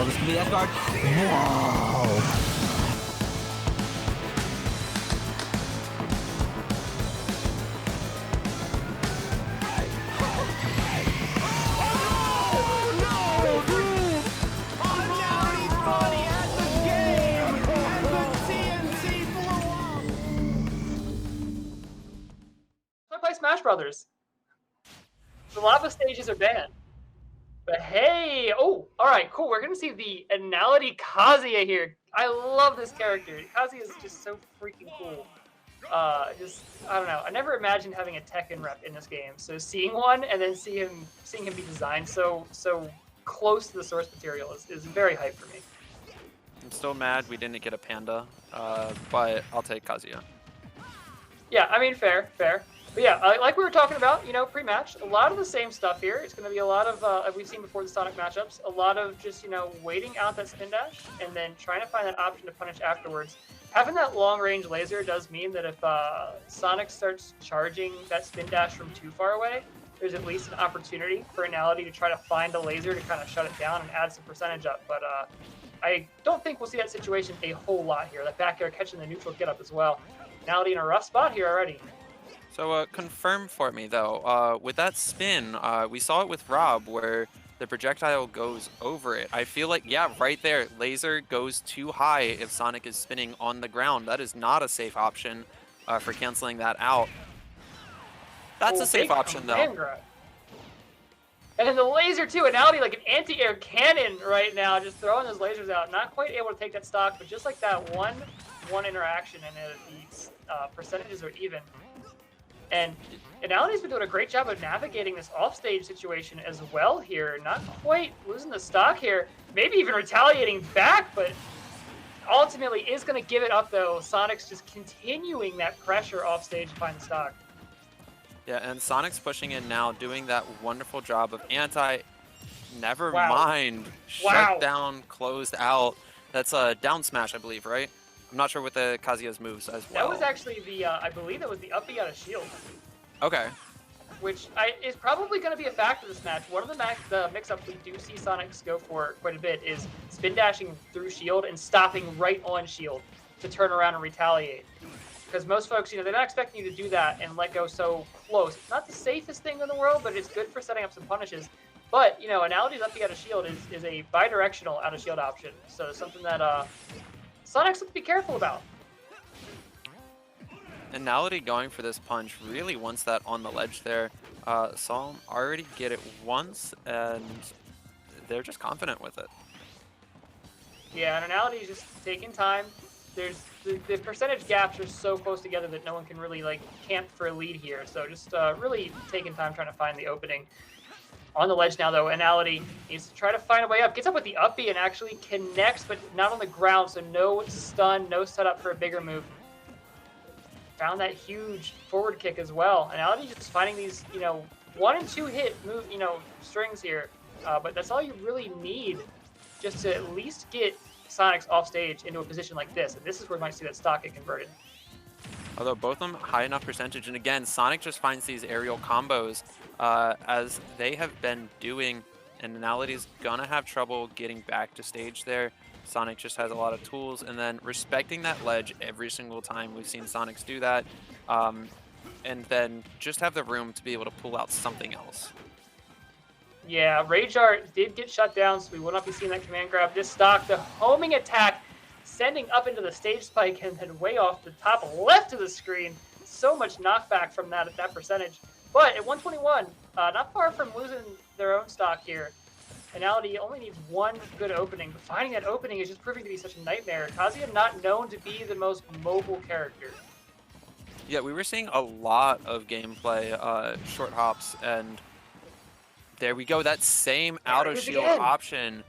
Oh, this could be the S guard. Whoa. Smash Brothers. The lava stages are banned. But hey, oh, all right, cool. We're gonna see the Anality Kazuya here. I love this character. Kazuya is just so freaking cool. I don't know. I never imagined having a Tekken rep in this game. So seeing one and then seeing him be designed so close to the source material is very hype for me. I'm still mad we didn't get a panda, but I'll take Kazuya. Yeah, I mean, fair. But yeah, like we were talking about, you know, pre-match, a lot of the same stuff here. It's going to be a lot of, we've seen before the Sonic matchups, a lot of just, you know, waiting out that spin dash and then trying to find that option to punish afterwards. Having that long-range laser does mean that if Sonic starts charging that spin dash from too far away, there's at least an opportunity for Anality to try to find a laser to kind of shut it down and add some percentage up. But I don't think we'll see that situation a whole lot here. That back air catching the neutral get up as well. Anality in a rough spot here already. So confirm for me though, with that spin, we saw it with Rob where the projectile goes over it. I feel like, yeah, right there, laser goes too high if Sonic is spinning on the ground. That is not a safe option for canceling that out. That's a safe option though. Grab. And then the laser too, Anality like an anti-air cannon right now, just throwing those lasers out. Not quite able to take that stock, but just like that one interaction and the percentages are even. And Anality's been doing a great job of navigating this offstage situation as well here. Not quite losing the stock here. Maybe even retaliating back, but ultimately is going to give it up, though. Sonic's just continuing that pressure offstage to find the stock. Yeah, and Sonic's pushing in now, doing that wonderful job of never mind, shut down, closed out. That's a down smash, I believe, right? I'm not sure what the Kazuya's moves as well. That was actually the, I believe that was the up B out of shield. Okay. Which is probably going to be a factor in this match. One of the mix-ups we do see Sonix go for quite a bit is spin dashing through shield and stopping right on shield to turn around and retaliate. Because most folks, you know, they're not expecting you to do that and let go so close. It's not the safest thing in the world, but it's good for setting up some punishes. But, you know, Anality's up B out of shield is a bi-directional out of shield option. So something that Sonix has to be careful about. Anality going for this punch really wants that on the ledge there. Saw him already get it once, and they're just confident with it. Yeah, and Anality is just taking time. There's the percentage gaps are so close together that no one can really like camp for a lead here. So just really taking time trying to find the opening. On the ledge now, though, Anality needs to try to find a way up. Gets up with the up B and actually connects, but not on the ground, so no stun, no setup for a bigger move. Found that huge forward kick as well. Anality just finding these, you know, 1 and 2 hit move, you know, strings here. But that's all you really need just to at least get Sonix off stage into a position like this. And this is where we might see that stock get converted. Although both of them high enough percentage, and again, Sonic just finds these aerial combos as they have been doing, and Anality's gonna have trouble getting back to stage there. Sonic just has a lot of tools, and then respecting that ledge every single time. We've seen Sonics do that, and then just have the room to be able to pull out something else. Yeah, Rage Art did get shut down, so we will not be seeing that command grab. This stock, the homing attack, sending up into the stage spike and then way off the top left of the screen. So much knockback from that percentage. But at 121, not far from losing their own stock here. Anality only needs one good opening, but finding that opening is just proving to be such a nightmare. Kazuya not known to be the most mobile character. Yeah, we were seeing a lot of gameplay, short hops, and there we go. That same out of shield option.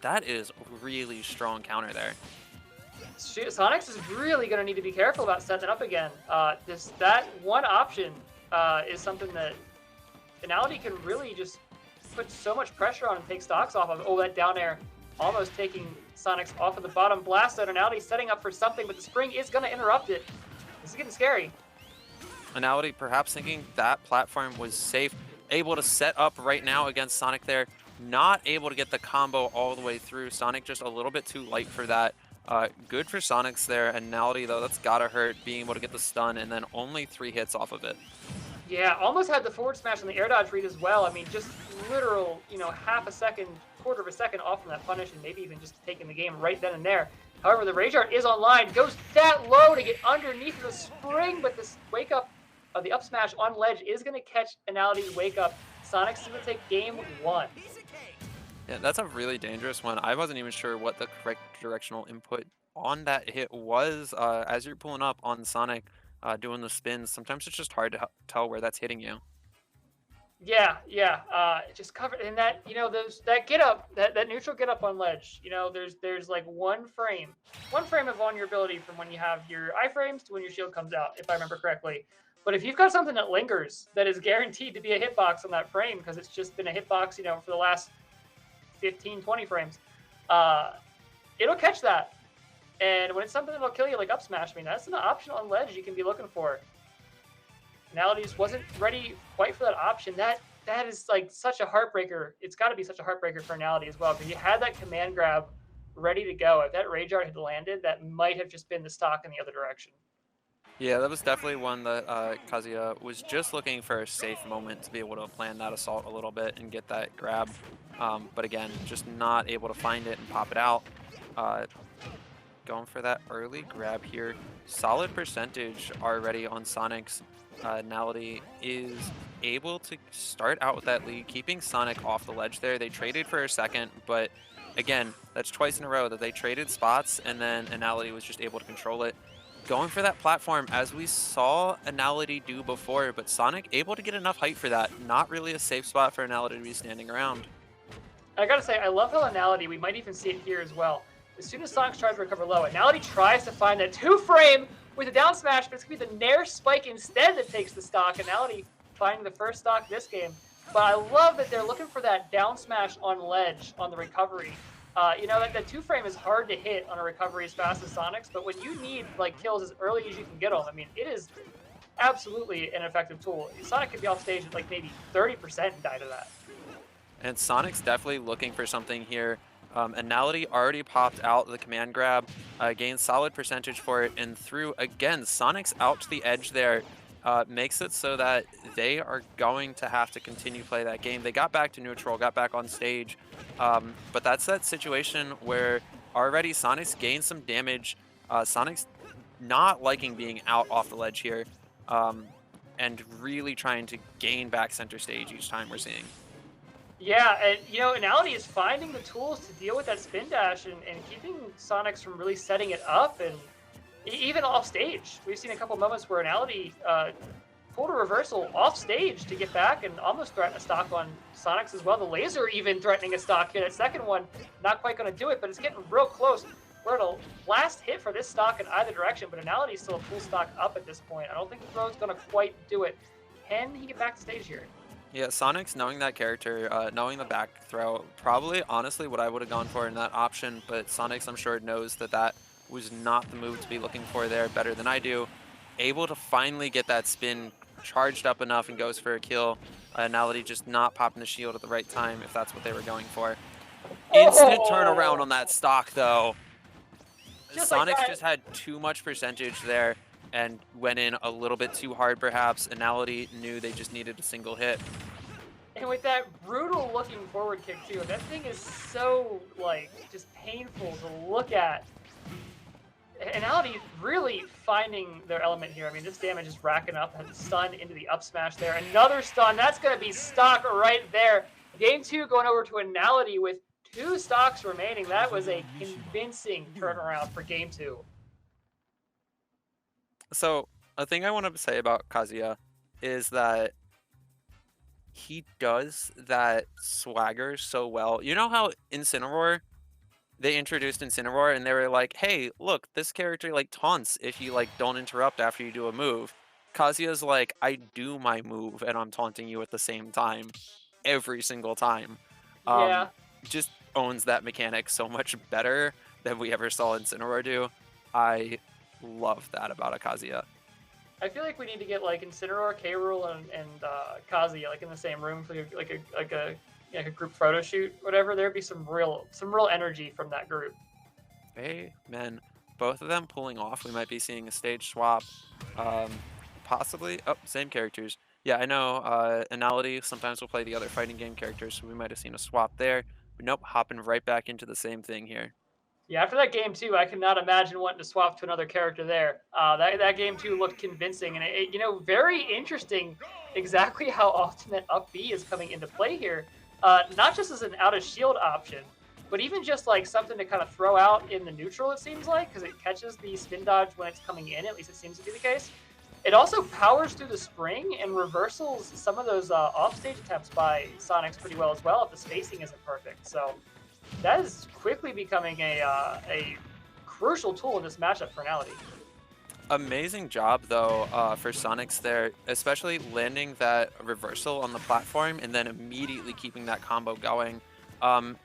That is a really strong counter there. Sonix is really going to need to be careful about setting it up again. That one option is something that Anality can really just put so much pressure on and take stocks off of. Oh, that down air almost taking Sonix off of the bottom blast out. Anality setting up for something, but the spring is going to interrupt it. This is getting scary. Anality perhaps thinking that platform was safe, able to set up right now against Sonic there. not able to get the combo all the way through. Sonic just a little bit too light for that. Good for Sonix there. Anality, though, that's gotta hurt, being able to get the stun, and then only 3 hits off of it. Yeah, almost had the forward smash on the air dodge read as well. I mean, just literal, half a second, quarter of a second off from that punish, and maybe even just taking the game right then and there. However, the Rage Art is online, goes that low to get underneath the spring, but this wake up, the up smash on ledge is going to catch Anality's wake up. Sonix is going to take game 1. Yeah, that's a really dangerous one. I wasn't even sure what the correct directional input on that hit was. As you're pulling up on Sonic, doing the spins, sometimes it's just hard to tell where that's hitting you. Yeah, just covered in that, that get up, that neutral get up on ledge. There's like one frame of vulnerability from when you have your iframes to when your shield comes out, if I remember correctly. But if you've got something that lingers, that is guaranteed to be a hitbox on that frame, because it's just been a hitbox, for the last 15, 20 frames, it'll catch that. And when it's something that'll kill you like up smash, I mean, that's an option on ledge you can be looking for. Analyties wasn't ready quite for that option. That is like such a heartbreaker. It's got to be such a heartbreaker for Anality as well, because you had that command grab ready to go. If that Rage Art had landed, that might have just been the stock in the other direction. Yeah, that was definitely one that Kazuya was just looking for a safe moment to be able to plan that assault a little bit and get that grab. But again, just not able to find it and pop it out. Going for that early grab here. Solid percentage already on Sonic's. Anality is able to start out with that lead, keeping Sonic off the ledge there. They traded for a second, but again, that's twice in a row that they traded spots, and then Anality was just able to control it. Going for that platform, as we saw Anality do before, but Sonic able to get enough height for that. Not really a safe spot for Anality to be standing around. I gotta say, I love how Anality, we might even see it here as well. As soon as Sonic tries to recover low, Anality tries to find that 2-frame with a down smash, but it's going to be the Nair Spike instead that takes the stock. Anality finding the first stock this game. But I love that they're looking for that down smash on ledge on the recovery. That 2-frame is hard to hit on a recovery as fast as Sonic's, but when you need like kills as early as you can get them, I mean, it is absolutely an effective tool. Sonic could be off stage at like maybe 30% and die to that. And Sonic's definitely looking for something here. Anality already popped out the command grab, gained solid percentage for it, and threw again. Sonic's out to the edge there, makes it so that they are going to have to continue to play that game. They got back to neutral, got back on stage, but that's that situation where already Sonic's gained some damage. Sonic's not liking being out off the ledge here, and really trying to gain back center stage each time we're seeing. Yeah, and Anality is finding the tools to deal with that spin dash and keeping Sonix from really setting it up, and even off stage. We've seen a couple moments where Anality pulled a reversal off stage to get back and almost threaten a stock on Sonix as well. The laser even threatening a stock here. That second one, not quite going to do it, but it's getting real close. We're at a last hit for this stock in either direction, but Anality is still a full stock up at this point. I don't think the throw's going to quite do it. Can he get back to stage here? Yeah, Sonic's knowing that character, knowing the back throw, probably honestly what I would have gone for in that option, but Sonix, I'm sure, knows that that was not the move to be looking for there better than I do. Able to finally get that spin charged up enough and goes for a kill. Anality just not popping the shield at the right time if that's what they were going for. Instant turnaround on that stock, though. Sonix just had too much percentage there and went in a little bit too hard, perhaps. Anality knew they just needed a single hit. And with that brutal looking forward kick too, that thing is so like just painful to look at. Anality really finding their element here. I mean, this damage is racking up. And stun into the up smash there. Another stun. That's going to be stock right there. Game 2 going over to Anality with 2 stocks remaining. That was a convincing turnaround for Game 2. So, a thing I want to say about Kazuya is that he does that swagger so well. You know how Incineroar, they introduced Incineroar and they were like, hey, look, this character like taunts if you like don't interrupt after you do a move. Kazuya's like, I do my move and I'm taunting you at the same time every single time. Yeah. Just owns that mechanic so much better than we ever saw Incineroar do. I love that about a Kazuya. I feel like we need to get like Incineroar, K. Rool, and Kazuya like in the same room for like a like a group photo shoot, whatever, there'd be some real energy from that group. Amen. Both of them pulling off. We might be seeing a stage swap. Um, Possibly. Oh, same characters. Yeah, I know. Anality sometimes will play the other fighting game characters, so we might have seen a swap there. But nope, hopping right back into the same thing here. Yeah, after that game too, I cannot imagine wanting to swap to another character there. That game too looked convincing, and very interesting. Exactly how ultimate up B is coming into play here, not just as an out of shield option, but even just like something to kind of throw out in the neutral. It seems like because it catches the spin dodge when it's coming in. At least it seems to be the case. It also powers through the spring and reversals some of those offstage attempts by Sonix pretty well as well if the spacing isn't perfect. So that is quickly becoming a crucial tool in this matchup for Anality. Amazing job though for Sonix there, especially landing that reversal on the platform and then immediately keeping that combo going. And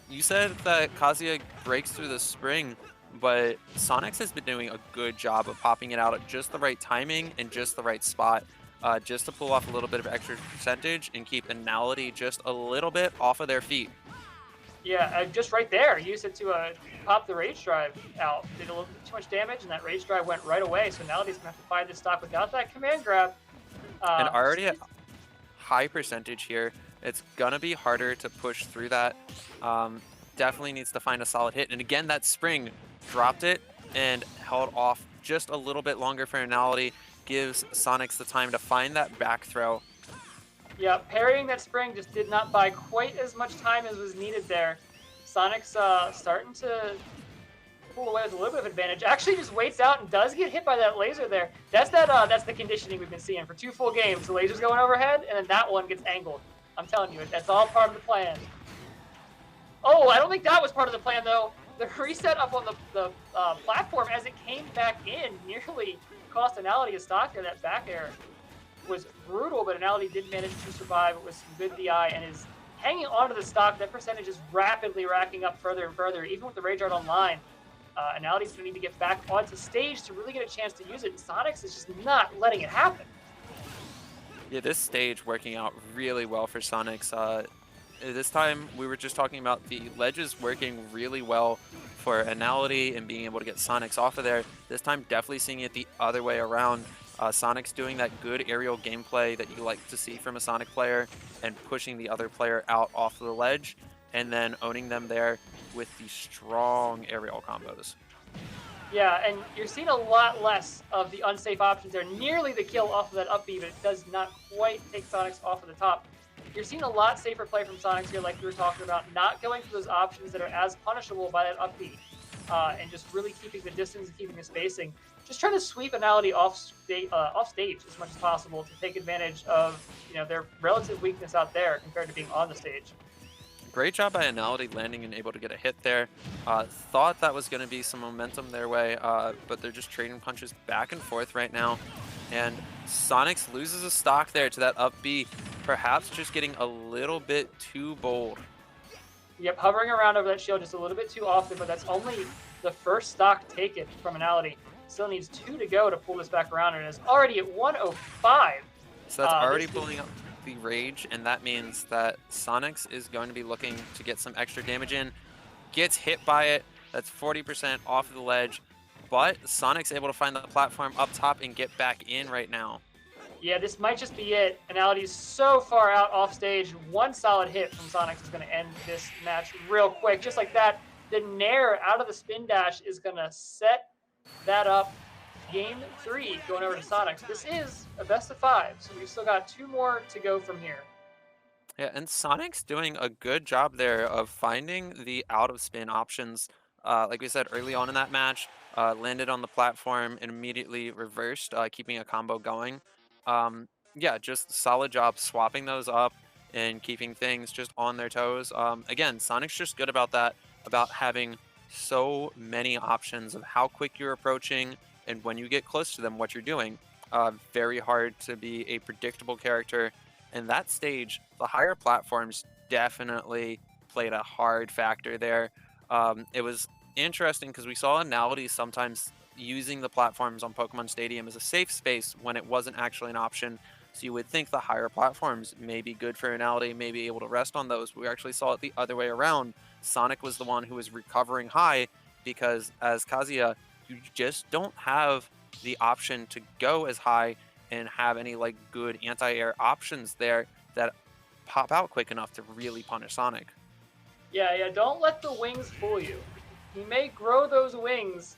you said that Kazuya breaks through the spring, but Sonix has been doing a good job of popping it out at just the right timing and just the right spot, just to pull off a little bit of extra percentage and keep Anality just a little bit off of their feet. Yeah, just right there. Use it to pop the Rage Drive out. Did a little bit too much damage, and that Rage Drive went right away. So Anality's going to have to find this stock without that command grab. And already at high percentage here, it's going to be harder to push through that. Definitely needs to find a solid hit. And again, that spring dropped it and held off just a little bit longer for Anality. Gives Sonix the time to find that back throw. Yeah, parrying that spring just did not buy quite as much time as was needed there. Sonix starting to pull away with a little bit of advantage. Actually just waits out and does get hit by that laser there. That's the conditioning we've been seeing for 2 full games. The laser's going overhead, and then that one gets angled. I'm telling you, that's all part of the plan. Oh, I don't think that was part of the plan, though. The reset up on the platform as it came back in nearly cost Anality a stock there. That back air was brutal, but Anality did manage to survive with some good DI and is hanging onto the stock. That percentage is rapidly racking up further and further, even with the Rage Art online. Anality's going to need to get back onto stage to really get a chance to use it. Sonix is just not letting it happen. Yeah, this stage working out really well for Sonix. This time, we were just talking about the ledges working really well for Anality and being able to get Sonix off of there. This time, definitely seeing it the other way around. Sonix doing that good aerial gameplay that you like to see from a Sonic player and pushing the other player out off of the ledge and then owning them there with the strong aerial combos. Yeah, and you're seeing a lot less of the unsafe options there. Nearly the kill off of that up B, but it does not quite take Sonix off of the top. You're seeing a lot safer play from Sonix here, like we were talking about, not going for those options that are as punishable by that up B, and just really keeping the distance and keeping the spacing. Just trying to sweep Anality off stage as much as possible to take advantage of their relative weakness out there compared to being on the stage. Great job by Anality landing and able to get a hit there. Thought that was going to be some momentum their way, but they're just trading punches back and forth right now. And Sonix loses a stock there to that up B, perhaps just getting a little bit too bold. Yep, hovering around over that shield just a little bit too often, but that's only the first stock taken from Anality. Still needs 2 to go to pull this back around, and is already at 105. So that's already pulling up the Rage, and that means that Sonix is going to be looking to get some extra damage in. Gets hit by it. That's 40% off of the ledge, but Sonic's able to find the platform up top and get back in right now. Yeah, this might just be it. Anality's so far out off stage. 1 solid hit from Sonix is going to end this match real quick. Just like that, the Nair out of the spin dash is going to set that up. Game 3 going over to Sonix. This is a best of 5, so we've still got 2 more to go from here. Yeah, and Sonic's doing a good job there of finding the out of spin options. Like we said early on in that match, landed on the platform and immediately reversed, keeping a combo going. Yeah, just solid job swapping those up and keeping things just on their toes. Again, Sonic's just good about that, about having so many options of how quick you're approaching and when you get close to them, what you're doing. Very hard to be a predictable character. And that stage, the higher platforms definitely played a hard factor there. It was interesting because we saw Anality sometimes using the platforms on Pokemon Stadium as a safe space when it wasn't actually an option. So you would think the higher platforms may be good for Anality, may be able to rest on those. We actually saw it the other way around. Sonic was the one who was recovering high because as Kazuya, you just don't have the option to go as high and have any like good anti-air options there that pop out quick enough to really punish Sonic. Yeah, don't let the wings fool you. He may grow those wings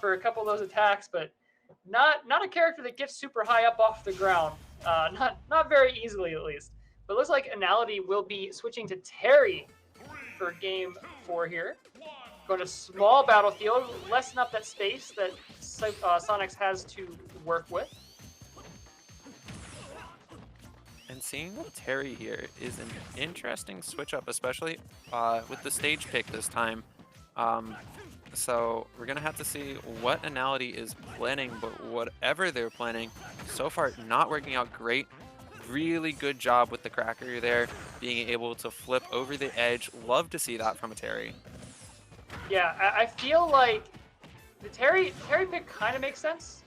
for a couple of those attacks, but not a character that gets super high up off the ground. Not very easily, at least. But it looks like Anality will be switching to Terry for game 4 here. Going to small battlefield, lessen up that space that Sonix has to work with. And seeing Terry here is an interesting switch up, especially with the stage pick this time. So we're going to have to see what Anality is planning, but whatever they're planning, so far not working out great. Really good job with the Cracker there, being able to flip over the edge. Love to see that from a Terry. Yeah, I feel like the Terry pick kind of makes sense.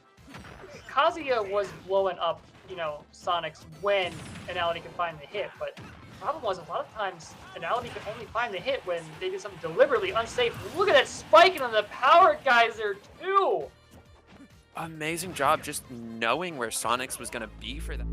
Kazuya was blowing up, you know, Sonix when Anality could find the hit, but the problem was a lot of times Anality could only find the hit when they did something deliberately unsafe. Look at that spike on the power geyser too! Amazing job just knowing where Sonix was going to be for that.